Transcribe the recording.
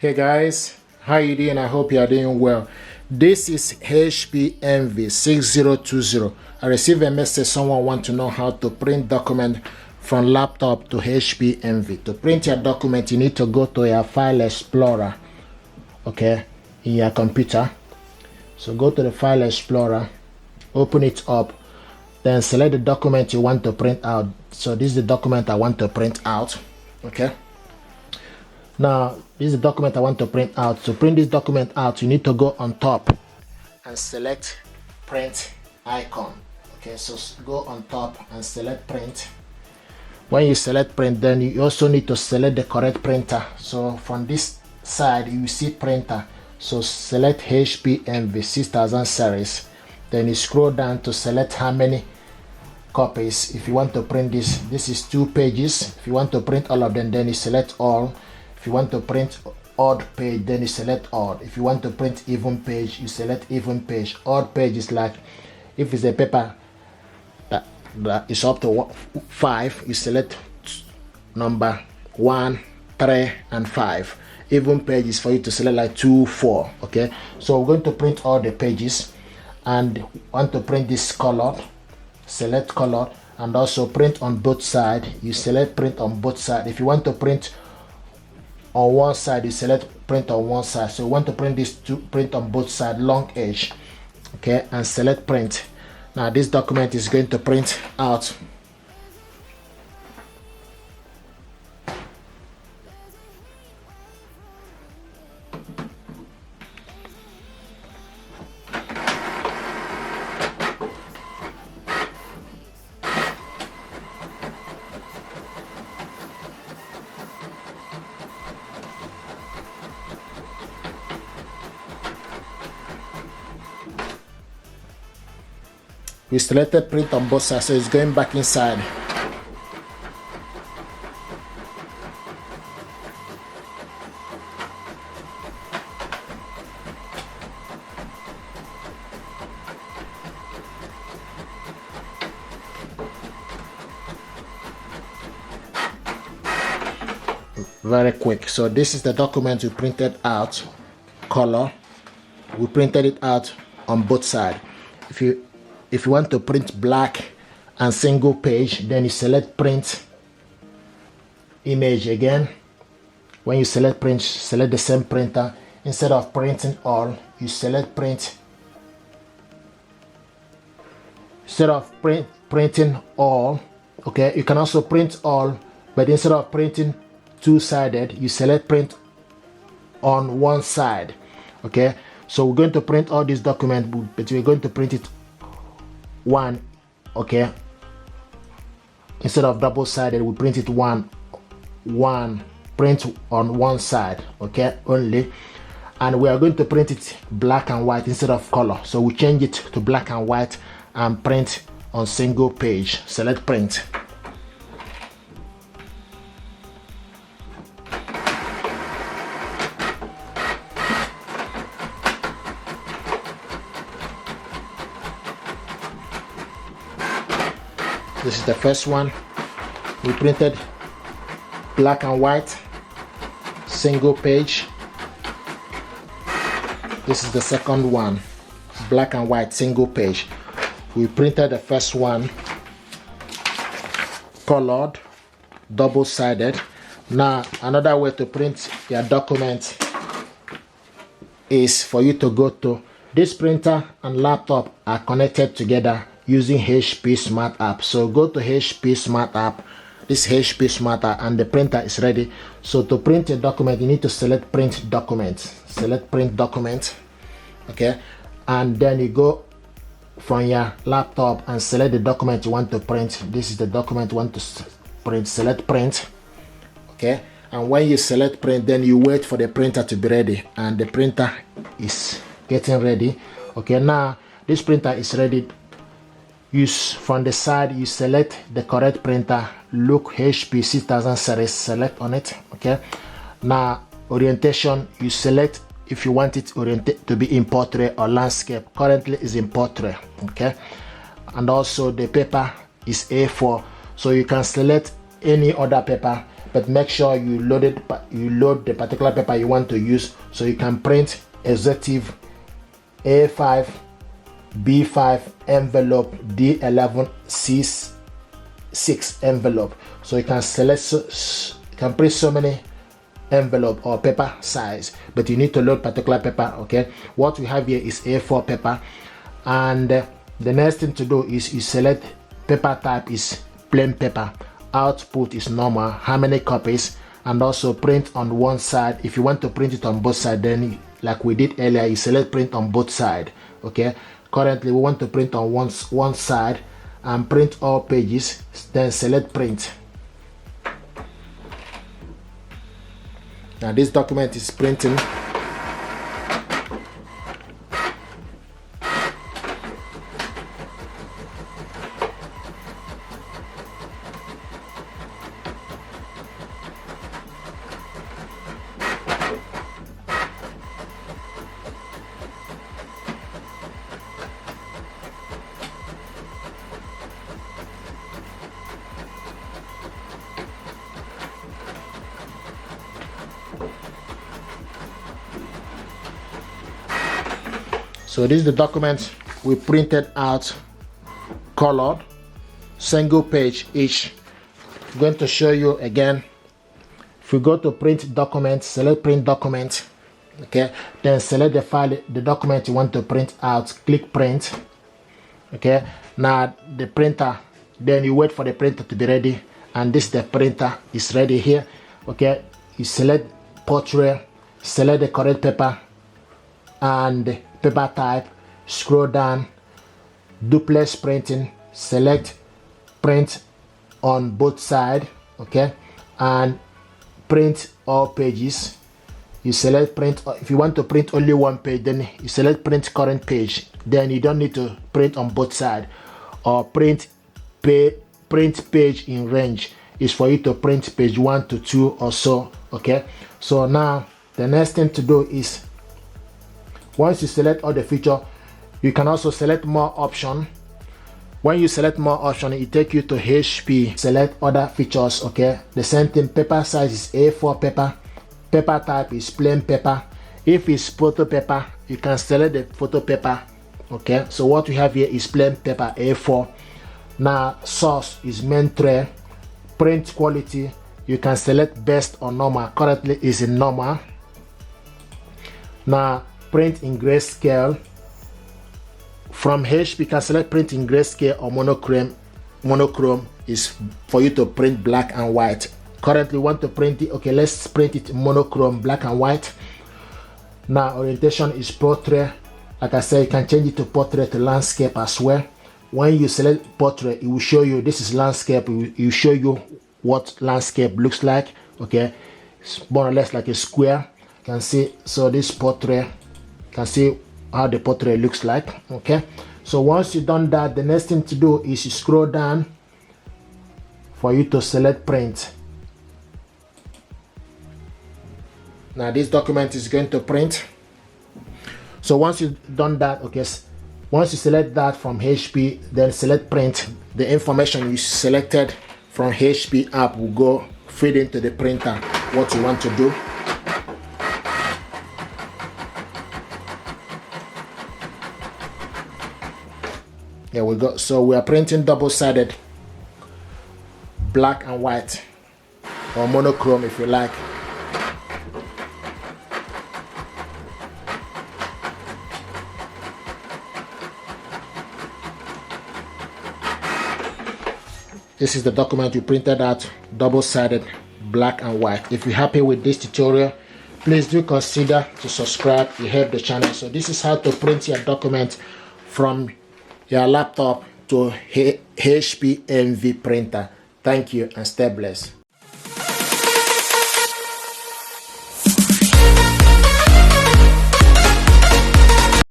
Hey guys, how you doing? I hope you are doing well. This is HP Envy 6020. I received a message someone want to know how to print document from laptop to HP Envy. To print your document, you need to go to your file explorer, okay, in your computer. So go to the file explorer, open it up, then select the document you want to print out. So this is the document I want to print out, okay. Now, this is the document I want to print out. To print this document out, you need to go on top and select print icon. Okay, so go on top and select print. When you select print, then you also need to select the correct printer. So from this side, you see printer. So select HP Envy 6000 series. Then you scroll down to select how many copies. If you want to print this is 2 pages. If you want to print all of them, then you select all. If you want to print odd page, then you select odd. If you want to print even page, you select even page. Odd page is like if it's a paper that is up to 5, you select number 1, 3, and 5. Even page is for you to select like 2, 4. Okay, so we're going to print all the pages, and want to print this color. Select color, and also print on both sides. You select print on both sides. If you want to print on one side, you select print on one side. So you want to print this to print on both sides, long edge, okay, and select print. Now this document is going to print out. We selected print on both sides, so it's going back inside. Very quick. So this is the document we printed out, color. We printed it out on both sides. If you want to print black and single page, then you select print image again. When you select print, select the same printer. Instead of printing all, you select print. Instead of printing all, okay, you can also print all, but instead of printing two-sided, you select print on one side. Okay, so we're going to print all this document, but we're going to print it one, okay. Instead of double-sided, we print it one print on one side, okay, only. And we are going to print it black and white instead of color, so we change it to black and white and print on single page. Select print. This is the first one. We printed black and white, single page. This is the second one, black and white, single page. We printed the first one, colored, double-sided. Now, another way to print your document is for you to go to this printer and laptop are connected together using HP Smart App. So go to HP Smart App, this HP Smart App, and the printer is ready. So to print a document, you need to select print document. Select print document, okay, and then you go from your laptop and select the document you want to print. This is the document you want to print. Select print, okay, and when you select print, then you wait for the printer to be ready, and the printer is getting ready. Okay, now this printer is ready. Use from the side, you select the correct printer. Look HP 6000 series, select on it. Okay, now orientation, you select if you want it oriented to be in portrait or landscape. Currently is in portrait. Okay, and also the paper is A4, so you can select any other paper but make sure you load the particular paper you want to use. So you can print executive A5 B5 envelope D11 C6 envelope. So you can select you can print so many envelope or paper size, but you need to load particular paper. Okay, what we have here is A4 paper, and the next thing to do is you select paper type is plain paper, output is normal, how many copies, and also print on one side. If you want to print it on both sides, then like we did earlier, you select print on both sides. Okay, currently we want to print on one side and print all pages, then select print. Now this document is printing. So this is the document we printed out, colored, single page each. I'm going to show you again. If we go to print document, select print document, okay, then select the file, the document you want to print out, click print. Okay, now the printer, then you wait for the printer to be ready, and this the printer is ready here. Okay, you select portrait, select the correct paper and paper type, scroll down, duplex printing, select print on both sides, okay, and print all pages. You select print. If you want to print only one page, then you select print current page, then you don't need to print on both sides. Or print page in range is for you to print page 1 to 2 or so. Okay, so now the next thing to do is, once you select all the feature, you can also select more option. When you select more option, it take you to HP, select other features. Okay, the same thing, paper size is A4 paper, paper type is plain paper. If it's photo paper, you can select the photo paper. Okay, so what we have here is plain paper A4. Now source is main tray. Print quality, you can select best or normal. Currently is in normal. Now print in grayscale. From HP, you can select print in grayscale or monochrome. Monochrome is for you to print black and white. Currently want to print it. Okay, let's print it monochrome, black and white. Now orientation is portrait. Like I said, you can change it to portrait to landscape as well. When you select portrait, it will show you this is landscape. It will show you what landscape looks like. Okay, it's more or less like a square. You can see, so this portrait, you can see how the portrait looks like. Okay, so once you've done that, the next thing to do is you scroll down for you to select print. Now this document is going to print. So once you've done that, okay, once you select that from HP, then select print, the information you selected from HP app will go feed into the printer what you want to do. There we go. So we are printing double-sided, black and white, or monochrome if you like. This is the document you printed out, double-sided, black and white. If you're happy with this tutorial, please do consider to subscribe. You help the channel. So this is how to print your document from your laptop to HP Envy printer. Thank you and stay blessed.